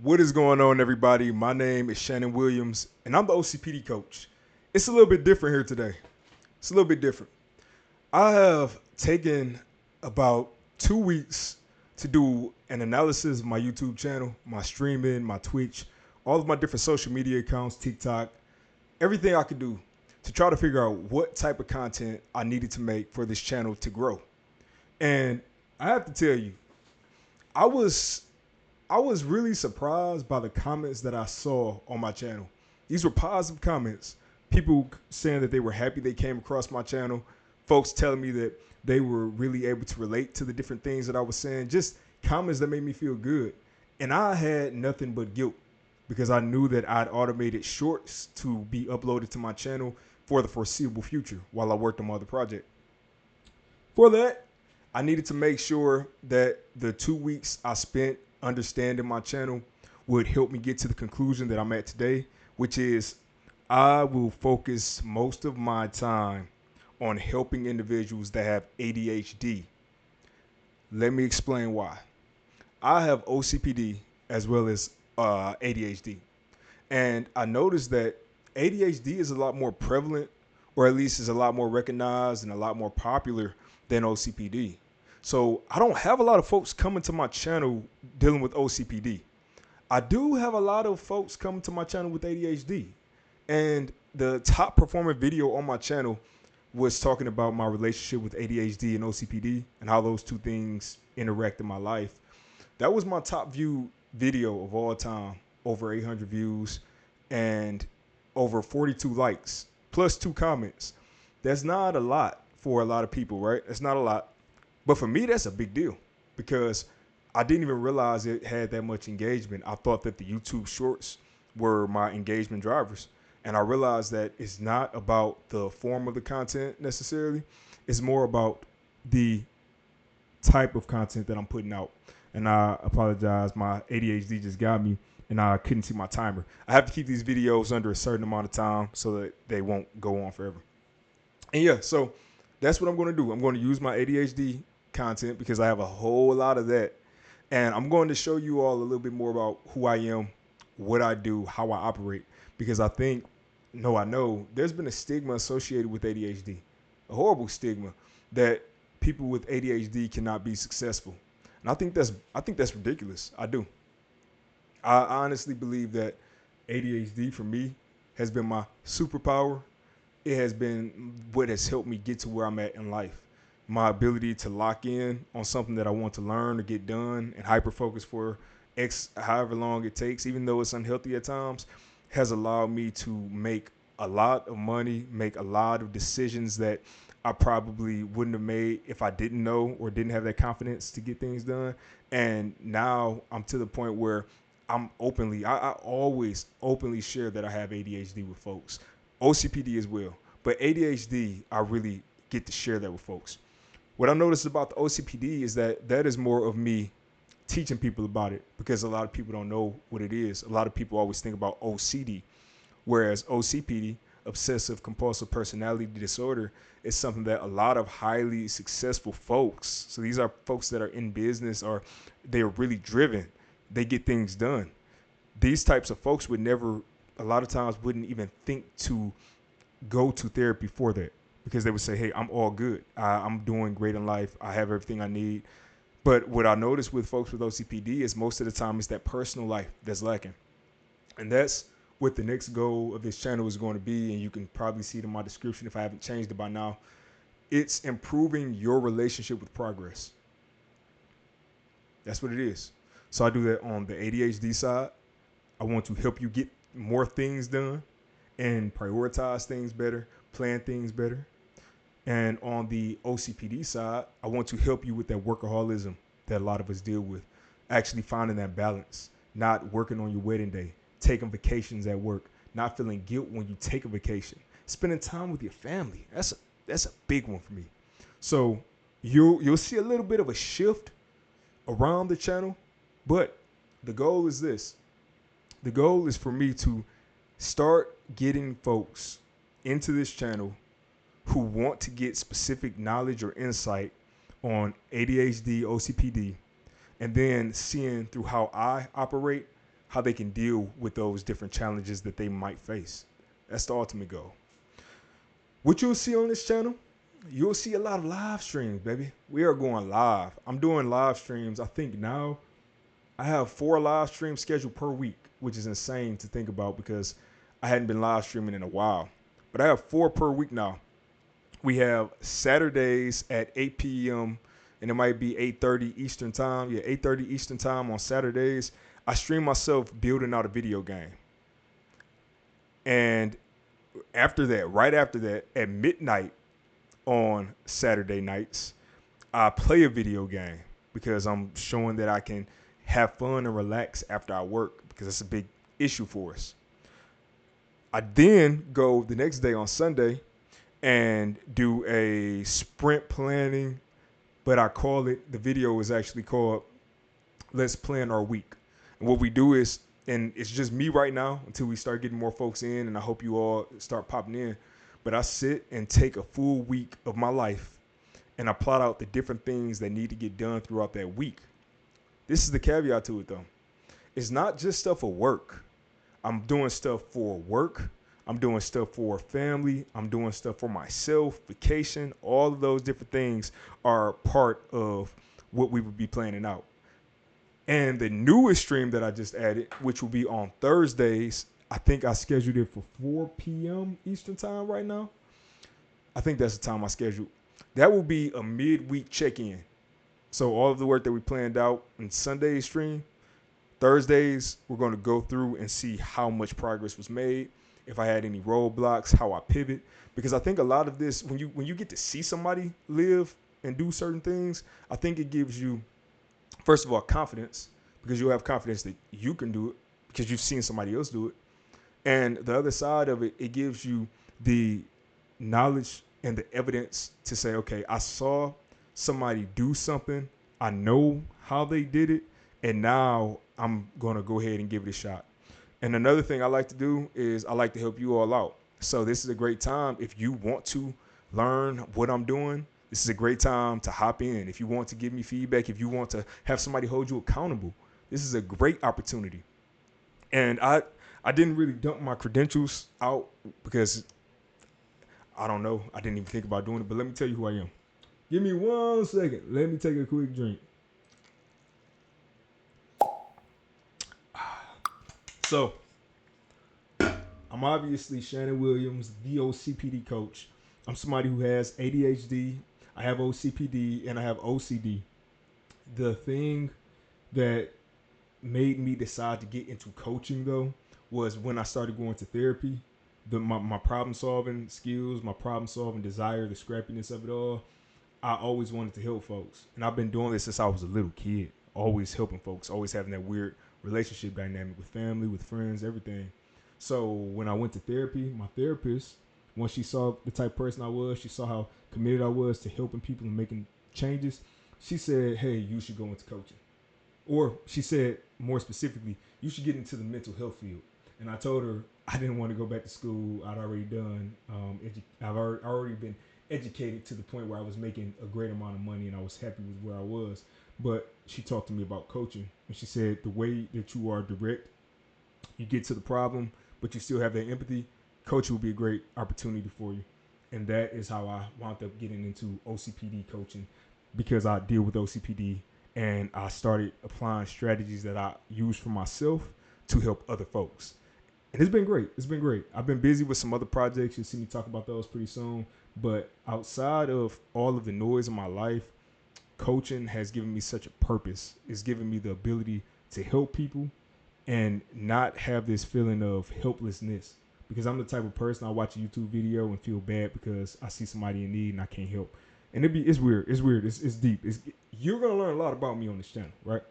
What is going on, everybody? My name is Shannon Williams, and I'm the OCPD coach. It's a little bit different here today. It's a little bit different. I have taken about 2 weeks to do an analysis of my YouTube channel, my streaming, my Twitch, all of my different social media accounts, TikTok, everything I could do to try to figure out what type of content I needed to make for this channel to grow. And I have to tell you, I was I was really surprised by the comments that I saw on my channel. These were positive comments. People saying that they were happy they came across my channel. Folks telling me that they were really able to relate to the different things that I was saying. Just comments that made me feel good. And I had nothing but guilt because I knew that I'd automated shorts to be uploaded to my channel for the foreseeable future while I worked on my other project. For that, I needed to make sure that the 2 weeks I spent understanding my channel would help me get to the conclusion that I'm at today, which is I will focus most of my time on helping individuals that have ADHD. Let me explain why. I have OCPD as well as ADHD. And I noticed that ADHD is a lot more prevalent, or at least is a lot more recognized and a lot more popular than OCPD. So I don't have a lot of folks coming to my channel dealing with OCPD. I do have a lot of folks coming to my channel with ADHD. And the top performing video on my channel was talking about my relationship with ADHD and OCPD and how those two things interact in my life. That was my top viewed video of all time, over 800 views and over 42 likes, plus 2 comments. That's not a lot for a lot of people, right? That's not a lot. But for me, that's a big deal because I didn't even realize it had that much engagement. I thought that the YouTube shorts were my engagement drivers. And I realized that it's not about the form of the content necessarily. It's more about the type of content that I'm putting out. And I apologize, my ADHD just got me and I couldn't see my timer. I have to keep these videos under a certain amount of time so that they won't go on forever. And yeah, so that's what I'm going to do. I'm going to use my ADHD content because I have a whole lot of that. And I'm going to show you all a little bit more about who I am, what I do, how I operate. Because I think, I know there's been a stigma associated with ADHD, a horrible stigma that people with ADHD cannot be successful. And I think that's ridiculous. I do. I honestly believe that ADHD for me has been my superpower. It has been what has helped me get to where I'm at in life. My ability to lock in on something that I want to learn or get done and hyper focus for X however long it takes, even though it's unhealthy at times, has allowed me to make a lot of money, make a lot of decisions that I probably wouldn't have made if I didn't know or didn't have that confidence to get things done. And now I'm to the point where I always openly share that I have ADHD with folks, OCPD as well. But ADHD, I really get to share that with folks. What I noticed about the OCPD is that is more of me teaching people about it because a lot of people don't know what it is. A lot of people always think about OCD, whereas OCPD, obsessive compulsive personality disorder, is something that a lot of highly successful folks, so these are folks that are in business or they're really driven, they get things done. These types of folks would never, a lot of times, wouldn't even think to go to therapy for that because they would say, hey, I'm all good. I'm doing great in life. I have everything I need. But what I notice with folks with OCPD is most of the time it's that personal life that's lacking. And that's what the next goal of this channel is going to be. And you can probably see it in my description if I haven't changed it by now. It's improving your relationship with progress. That's what it is. So I do that on the ADHD side. I want to help you get more things done and prioritize things better, plan things better. And on the OCPD side, I want to help you with that workaholism that a lot of us deal with, actually finding that balance, not working on your wedding day, taking vacations at work, not feeling guilt when you take a vacation, spending time with your family. That's a big one for me. So you'll see a little bit of a shift around the channel, but the goal is this. The goal is for me to start getting folks into this channel who want to get specific knowledge or insight on ADHD, OCPD, and then seeing through how I operate, how they can deal with those different challenges that they might face. That's the ultimate goal. What you'll see on this channel, you'll see a lot of live streams, baby. We are going live. I'm doing live streams. I think now I have 4 live streams scheduled per week, which is insane to think about because I hadn't been live streaming in a while. But I have 4 per week now. We have Saturdays at 8 p.m. and it might be 8:30 Eastern time. Yeah, 8:30 Eastern time on Saturdays. I stream myself building out a video game. And after that, right after that, at midnight on Saturday nights, I play a video game because I'm showing that I can have fun and relax after I work because that's a big issue for us. I then go the next day on Sunday and do a sprint planning, but I call it, the video is actually called Let's Plan Our Week. And what we do is, and it's just me right now until we start getting more folks in, and I hope you all start popping in, but I sit and take a full week of my life and I plot out the different things that need to get done throughout that week. This is the caveat to it though. It's not just stuff for work. I'm doing stuff for work. I'm doing stuff for family. I'm doing stuff for myself, vacation. All of those different things are part of what we would be planning out. And the newest stream that I just added, which will be on Thursdays, I think I scheduled it for 4 p.m. Eastern time right now. I think that's the time I scheduled. That will be a midweek check-in. So all of the work that we planned out in Sunday's stream, Thursdays, we're going to go through and see how much progress was made, if I had any roadblocks, how I pivot. Because I think a lot of this, when you get to see somebody live and do certain things, I think it gives you, first of all, confidence, because you'll have confidence that you can do it because you've seen somebody else do it. And the other side of it, it gives you the knowledge and the evidence to say, okay, I saw somebody do something. I know how they did it. And now I'm going to go ahead and give it a shot. And another thing I like to do is I like to help you all out. So this is a great time. If you want to learn what I'm doing, this is a great time to hop in. If you want to give me feedback, if you want to have somebody hold you accountable, this is a great opportunity. And I didn't really dump my credentials out because I don't know. I didn't even think about doing it. But let me tell you who I am. Give me 1 second. Let me take a quick drink. So, I'm obviously Shannon Williams, the OCPD coach. I'm somebody who has ADHD, I have OCPD, and I have OCD. The thing that made me decide to get into coaching, though, was when I started going to therapy. My problem-solving skills, my problem-solving desire, the scrappiness of it all, I always wanted to help folks. And I've been doing this since I was a little kid, always helping folks, always having that weird relationship dynamic with family, with friends, everything. So when I went to therapy, my therapist, once she saw the type of person I was, she saw how committed I was to helping people and making changes, she said, hey, you should go into coaching. Or she said, more specifically, you should get into the mental health field. And I told her I didn't want to go back to school. I'd already done, I've already been educated to the point where I was making a great amount of money and I was happy with where I was. But she talked to me about coaching, and she said the way that you are direct, you get to the problem, but you still have that empathy, coaching will be a great opportunity for you. And that is how I wound up getting into OCPD coaching, because I deal with OCPD and I started applying strategies that I use for myself to help other folks. And it's been great. It's been great. I've been busy with some other projects. You'll see me talk about those pretty soon. But outside of all of the noise in my life, coaching has given me such a purpose. It's given me the ability to help people and not have this feeling of helplessness, because I'm the type of person, I watch a YouTube video and feel bad because I see somebody in need and I can't help. And it's weird. It's deep. You're going to learn a lot about me on this channel, right?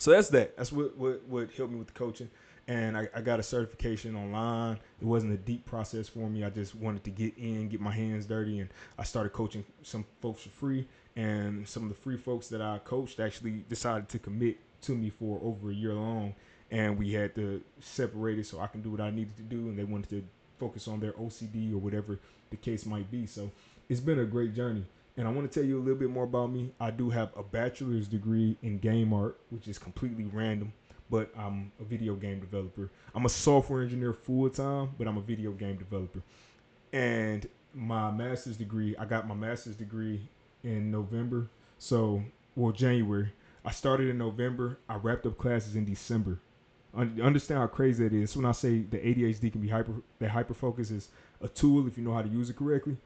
So that's that. That's what helped me with the coaching. And I got a certification online. It wasn't a deep process for me. I just wanted to get my hands dirty, and I started coaching some folks for free. And some of the free folks that I coached actually decided to commit to me for over a year long. And we had to separate it so I can do what I needed to do. And they wanted to focus on their OCD or whatever the case might be. So it's been a great journey. And I want to tell you a little bit more about me. I do have a bachelor's degree in game art, which is completely random. but I'm a video game developer. I'm a software engineer full time, but I'm a video game developer. And my master's degree, I got my master's degree in November. So, well, January. I started in November. I wrapped up classes in December. Understand how crazy that is. When I say the ADHD can be that hyper focus is a tool if you know how to use it correctly.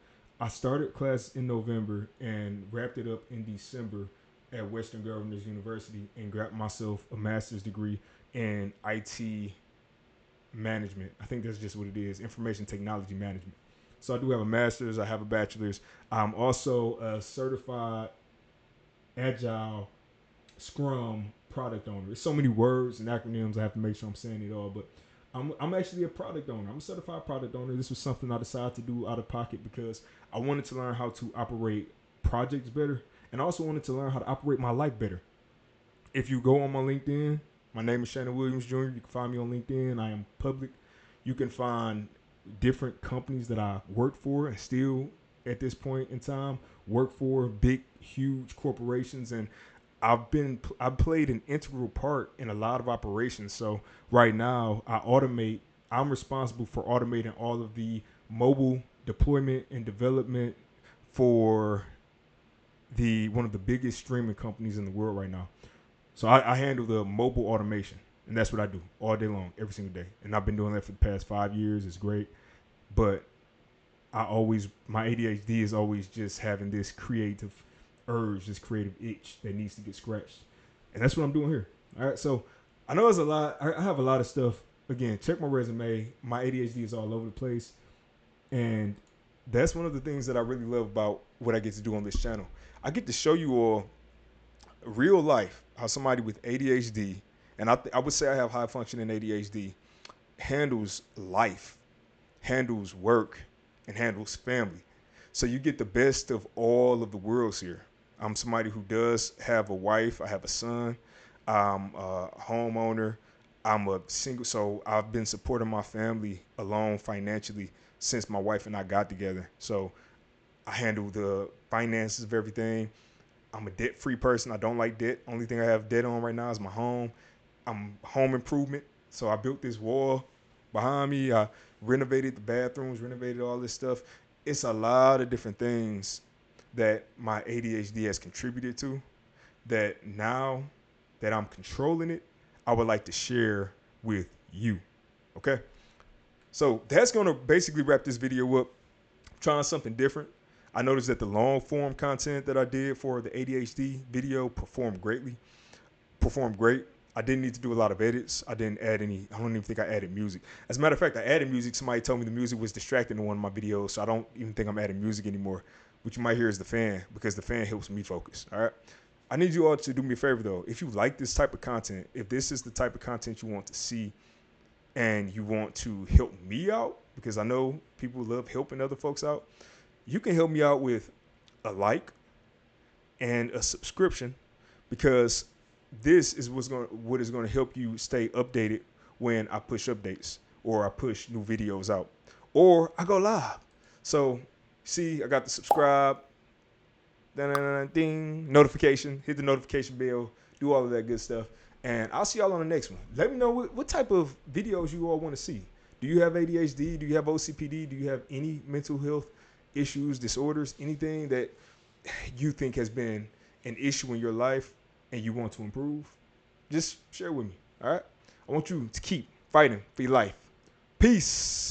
I started class in November and wrapped it up in December at Western Governors University and got myself a master's degree in IT management. I think that's just what it is, information technology management. So I do have a master's, I have a bachelor's. I'm also a certified agile Scrum product owner. There's so many words and acronyms. I have to make sure I'm saying it all. But I'm actually a product owner. I'm a certified product owner. This was something I decided to do out of pocket because I wanted to learn how to operate projects better, and I also wanted to learn how to operate my life better. If you go on my LinkedIn, my name is Shannon Williams Jr. You can find me on LinkedIn. I am public. You can find different companies that I worked for and still at this point in time work for, big, huge corporations, and I've played an integral part in a lot of operations. So right now I'm responsible for automating all of the mobile deployment and development for the one of the biggest streaming companies in the world right now. So I handle the mobile automation, and that's what I do all day long, every single day. And I've been doing that for the past 5 years. It's great, but my ADHD is always just having this creative urge, this creative itch that needs to get scratched. And that's what I'm doing here. All right. So I know it's a lot. I have a lot of stuff. Again, check my resume. My ADHD is all over the place. And that's one of the things that I really love about what I get to do on this channel. I get to show you all real life how somebody with ADHD, and I would say I have high functioning ADHD, handles life, handles work, and handles family. So you get the best of all of the worlds here. I'm somebody who does have a wife. I have a son. I'm a homeowner. I'm a single. So I've been supporting my family alone financially since my wife and I got together. So I handle the finances of everything. I'm a debt-free person. I don't like debt. Only thing I have debt on right now is my home. I'm home improvement. So I built this wall behind me. I renovated the bathrooms, renovated all this stuff. It's a lot of different things that my ADHD has contributed to that now that I'm controlling it, I would like to share with you. Okay? So that's going to basically wrap this video up. I'm trying something different. I noticed that the long form content that I did for the ADHD video performed great. I didn't need to do a lot of edits. I don't even think I added music. As a matter of fact, I added music. Somebody told me the music was distracting in one of my videos, so I don't even think I'm adding music anymore. What you might hear is the fan, because the fan helps me focus, all right? I need you all to do me a favor, though. If you like this type of content, if this is the type of content you want to see and you want to help me out, because I know people love helping other folks out, you can help me out with a like and a subscription, because this is what is going to help you stay updated when I push updates or I push new videos out or I go live. So see, I got the subscribe, ding, notification, hit the notification bell, do all of that good stuff. And I'll see y'all on the next one. Let me know what type of videos you all want to see. Do you have ADHD? Do you have OCPD? Do you have any mental health issues, disorders, anything that you think has been an issue in your life and you want to improve? Just share with me, all right? I want you to keep fighting for your life. Peace.